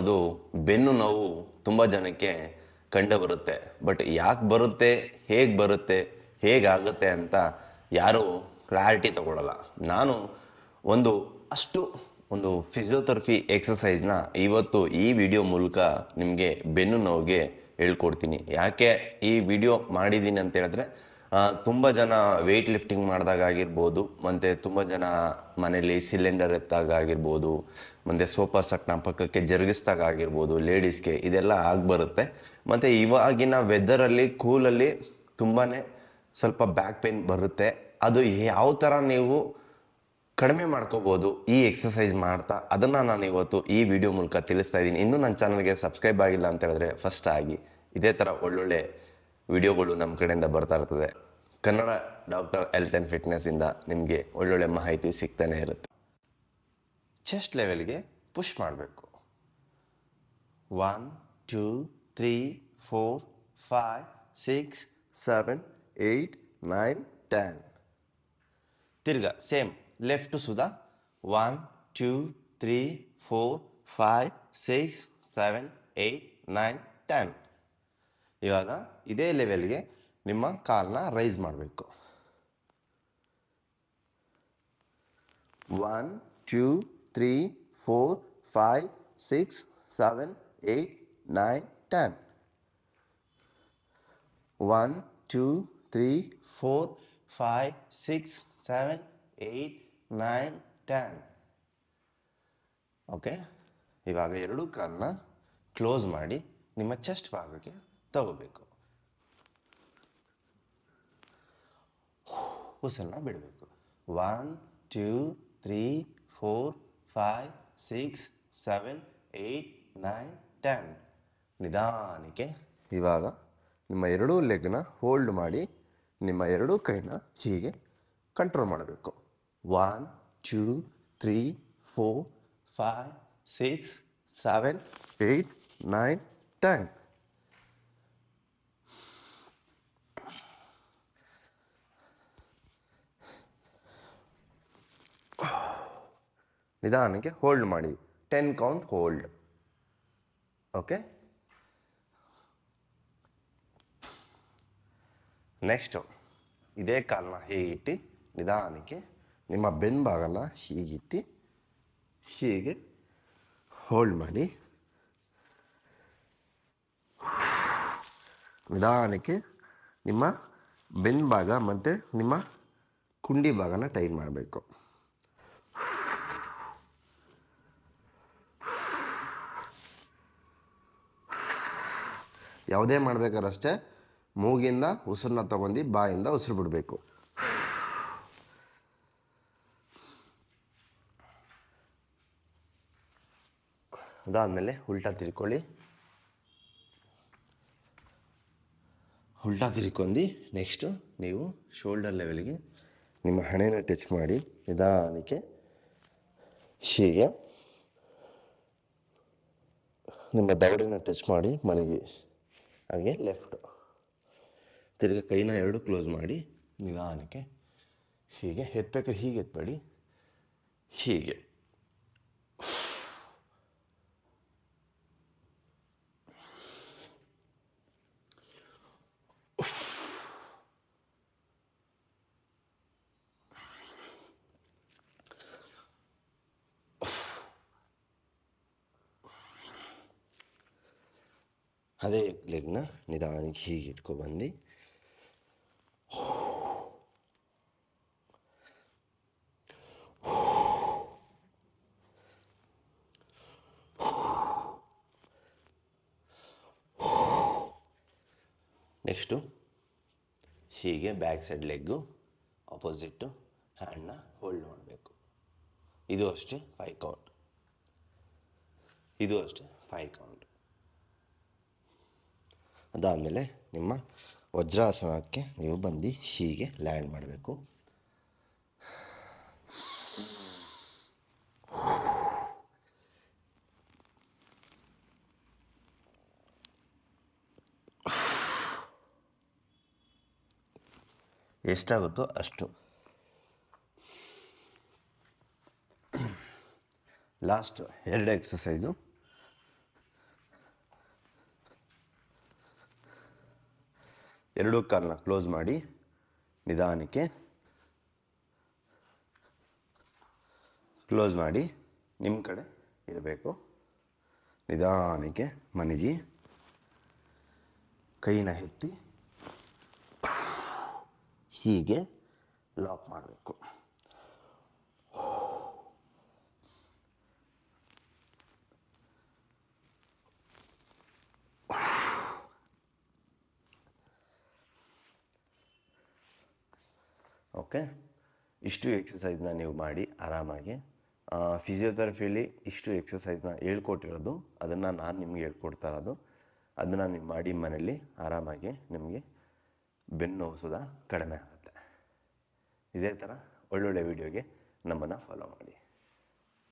ಅದು ಬೆನ್ನು ನೋವು ತುಂಬ ಜನಕ್ಕೆ ಕಂಡು ಬರುತ್ತೆ. ಬಟ್ ಯಾಕೆ ಬರುತ್ತೆ, ಹೇಗೆ ಬರುತ್ತೆ, ಹೇಗಾಗುತ್ತೆ ಅಂತ ಯಾರೂ ಕ್ಲಾರಿಟಿ ತಗೊಳ್ಳಲ್ಲ. ನಾನು ಒಂದು ಅಷ್ಟು ಒಂದು ಫಿಸಿಯೋಥೆರಪಿ ಎಕ್ಸಸೈಸ್ನ ಇವತ್ತು ಈ ವಿಡಿಯೋ ಮೂಲಕ ನಿಮಗೆ ಬೆನ್ನು ನೋವಿಗೆ ಹೇಳ್ಕೊಡ್ತೀನಿ. ಯಾಕೆ ಈ ವಿಡಿಯೋ ಮಾಡಿದ್ದೀನಿ ಅಂತ ಹೇಳಿದ್ರೆ, ತುಂಬ ಜನ ವೆಯ್ಟ್ ಲಿಫ್ಟಿಂಗ್ ಮಾಡಿದಾಗ ಆಗಿರ್ಬೋದು, ಮತ್ತು ತುಂಬ ಜನ ಮನೇಲಿ ಸಿಲಿಂಡರ್ ಎತ್ತಾಗ ಆಗಿರ್ಬೋದು, ಮತ್ತು ಸೋಫಾ ಸೆಟ್ನ ಪಕ್ಕಕ್ಕೆ ಜರುಗಿಸ್ದಾಗ ಆಗಿರ್ಬೋದು, ಲೇಡೀಸ್ಗೆ ಇದೆಲ್ಲ ಆಗಿಬರುತ್ತೆ. ಮತ್ತು ಇವಾಗಿನ ವೆದರಲ್ಲಿ ಕೂಲಲ್ಲಿ ತುಂಬಾ ಸ್ವಲ್ಪ ಬ್ಯಾಕ್ ಪೇನ್ ಬರುತ್ತೆ. ಅದು ಯಾವ ಥರ ನೀವು ಕಡಿಮೆ ಮಾಡ್ಕೋಬೋದು ಈ ಎಕ್ಸಸೈಸ್ ಮಾಡ್ತಾ, ಅದನ್ನು ನಾನು ಇವತ್ತು ಈ ವಿಡಿಯೋ ಮೂಲಕ ತಿಳಿಸ್ತಾ ಇದ್ದೀನಿ. ಇನ್ನೂ ನನ್ನ ಚಾನಲ್ಗೆ ಸಬ್ಸ್ಕ್ರೈಬ್ ಆಗಿಲ್ಲ ಅಂತ ಹೇಳಿದ್ರೆ ಫಸ್ಟ್ ಆಗಿ. ಇದೇ ಥರ ಒಳ್ಳೊಳ್ಳೆ ವಿಡಿಯೋಗಳು ನಮ್ಮ ಕಡೆಯಿಂದ ಬರ್ತಾ ಇರ್ತದೆ. ಕನ್ನಡ ಡಾಕ್ಟರ್ ಹೆಲ್ತ್ ಆ್ಯಂಡ್ ಫಿಟ್ನೆಸ್ಸಿಂದ ನಿಮಗೆ ಒಳ್ಳೊಳ್ಳೆ ಮಾಹಿತಿ ಸಿಗ್ತಾನೆ ಇರುತ್ತೆ. ಚೆಸ್ಟ್ ಲೆವೆಲ್ಗೆ ಪುಷ್ ಮಾಡಬೇಕು. 1 2 3 4 5 6 7 8 9 10. ತಿರ್ಗಾ ಸೇಮ್ ಲೆಫ್ಟ್ ಸುಧಾ 1 2 3 4 5 6 7 8 9 10. ಇವಾಗ ಇದೇ ಲೆವೆಲ್ಗೆ ನಿಮ್ಮ ಕಾಲನ್ನ ರೈಸ್ ಮಾಡಬೇಕು. 1 2 3 4 5 6 7 8 9 10. 1 2 3 4 5 6 7 8 9 10. ಓಕೆ, ಇವಾಗ ಎರಡೂ ಕಾಲನ್ನ ಕ್ಲೋಸ್ ಮಾಡಿ ನಿಮ್ಮ ಚೆಸ್ಟ್ ಭಾಗಕ್ಕೆ ತಗೋಬೇಕು. ಉಸಿರನ್ನ ಬಿಡಬೇಕು. 1 2 3 4 5 6 7 8 9 10. ನಿಧಾನಕ್ಕೆ ಇವಾಗ ನಿಮ್ಮ ಎರಡೂ ಲೆಗ್ನ ಹೋಲ್ಡ್ ಮಾಡಿ ನಿಮ್ಮ ಎರಡೂ ಕೈನ ಹೀಗೆ ಕಂಟ್ರೋಲ್ ಮಾಡಬೇಕು. 1 2 3 4 5 6 7 8 9 10. ನಿಧಾನಕ್ಕೆ ಹೋಲ್ಡ್ ಮಾಡಿ. 10 ಕೌಂಟ್ ಹೋಲ್ಡ್. ಓಕೆ, ನೆಕ್ಸ್ಟು ಇದೇ ಕಾಲನ್ನ ಹೀಗಿಟ್ಟು ನಿಧಾನಕ್ಕೆ ನಿಮ್ಮ ಬೆನ್ನು ಭಾಗನ ಹೀಗಿಟ್ಟು ಹೀಗೆ ಹೋಲ್ಡ್ ಮಾಡಿ ನಿಧಾನಕ್ಕೆ ನಿಮ್ಮ ಬೆನ್ನು ಭಾಗ ಮತ್ತು ನಿಮ್ಮ ಕುಂಡಿ ಭಾಗನ ಟೈಟ್ ಮಾಡಬೇಕು. ಯಾವುದೇ ಮಾಡ್ಬೇಕಾದ್ರೆ ಅಷ್ಟೇ ಮೂಗಿಂದ ಉಸಿರನ್ನ ತಗೊಂಡು ಬಾಯಿಂದ ಉಸಿರು ಬಿಡಬೇಕು. ಅದಾದಮೇಲೆ ಉಲ್ಟಾ ತಿರ್ಕೊಳ್ಳಿ. ಉಲ್ಟಾ ತಿರ್ಕೊಂಡು ನೆಕ್ಸ್ಟು ನೀವು ಶೋಲ್ಡರ್ ಲೆವೆಲ್ಗೆ ನಿಮ್ಮ ಹಣೆನ ಟಚ್ ಮಾಡಿ ನಿಧಾನಕ್ಕೆ ಹೀಗೆ ನಿಮ್ಮ ದವಡೆನ ಟಚ್ ಮಾಡಿ ಮಲಗಿ. ಹಾಗೆ ಲೆಫ್ಟು ತಿರ್ಗಿ ಕೈನ ಎರಡು ಕ್ಲೋಸ್ ಮಾಡಿ ನಿಧಾನಕ್ಕೆ ಹೀಗೆ ಎತ್ತಬೇಕಾದ್ರೆ ಹೀಗೆ ಎತ್ತಬೇಡಿ, ಹೀಗೆ. ಅದೇ ಲೆಗ್ನ ನಿಧಾನಕ್ಕೆ ಹೀಗೆ ಇಟ್ಕೊಬಂದು ನೆಕ್ಸ್ಟು ಹೀಗೆ ಬ್ಯಾಕ್ ಸೈಡ್ ಲೆಗ್ಗು ಆಪೋಸಿಟ್ಟು ಹ್ಯಾಂಡ್ನ ಹೋಲ್ಡ್ ಮಾಡಬೇಕು. ಇದು ಅಷ್ಟೇ 5 ಕೌಂಟ್. ಇದು ಅಷ್ಟೇ 5 ಕೌಂಟ್. ಅದಾದಮೇಲೆ ನಿಮ್ಮ ವಜ್ರಾಸನಕ್ಕೆ ನೀವು ಬಂದು ಹೀಗೆ ಲ್ಯಾಂಡ್ ಮಾಡಬೇಕು. ಎಷ್ಟಾಗುತ್ತೋ ಅಷ್ಟು. ಲಾಸ್ಟ್ 2 ಎಕ್ಸಸೈಸು ಎರಡೂ ಕಾಲನ್ನ ಕ್ಲೋಸ್ ಮಾಡಿ ನಿಧಾನಕ್ಕೆ ಕ್ಲೋಸ್ ಮಾಡಿ ನಿಮ್ಮ ಕಡೆ ಇರಬೇಕು. ನಿಧಾನಕ್ಕೆ ಮನಗಿ ಕೈನ ಎತ್ತಿ ಹೀಗೆ ಲಾಕ್ ಮಾಡಬೇಕು. ಓಕೆ, ಇಷ್ಟು ಎಕ್ಸಸೈಸ್ನ ನೀವು ಮಾಡಿ ಆರಾಮಾಗಿ. ಫಿಸಿಯೋಥೆರಪಿಲಿ ಇಷ್ಟು ಎಕ್ಸಸೈಸ್ನ ಹೇಳ್ಕೊಟ್ಟಿರೋದು, ಅದನ್ನು ನಾನು ನಿಮಗೆ ಹೇಳ್ಕೊಡ್ತಾ ಇರೋದು. ಅದನ್ನು ನೀವು ಮಾಡಿ ಮನೇಲಿ ಆರಾಮಾಗಿ ನಿಮಗೆ ಬೆನ್ನು ನೋವು ಸುದ ಕಡಿಮೆ ಆಗುತ್ತೆ. ಇದೇ ಥರ ಒಳ್ಳೊಳ್ಳೆ ವೀಡಿಯೋಗೆ ನಮ್ಮನ್ನು ಫಾಲೋ ಮಾಡಿ.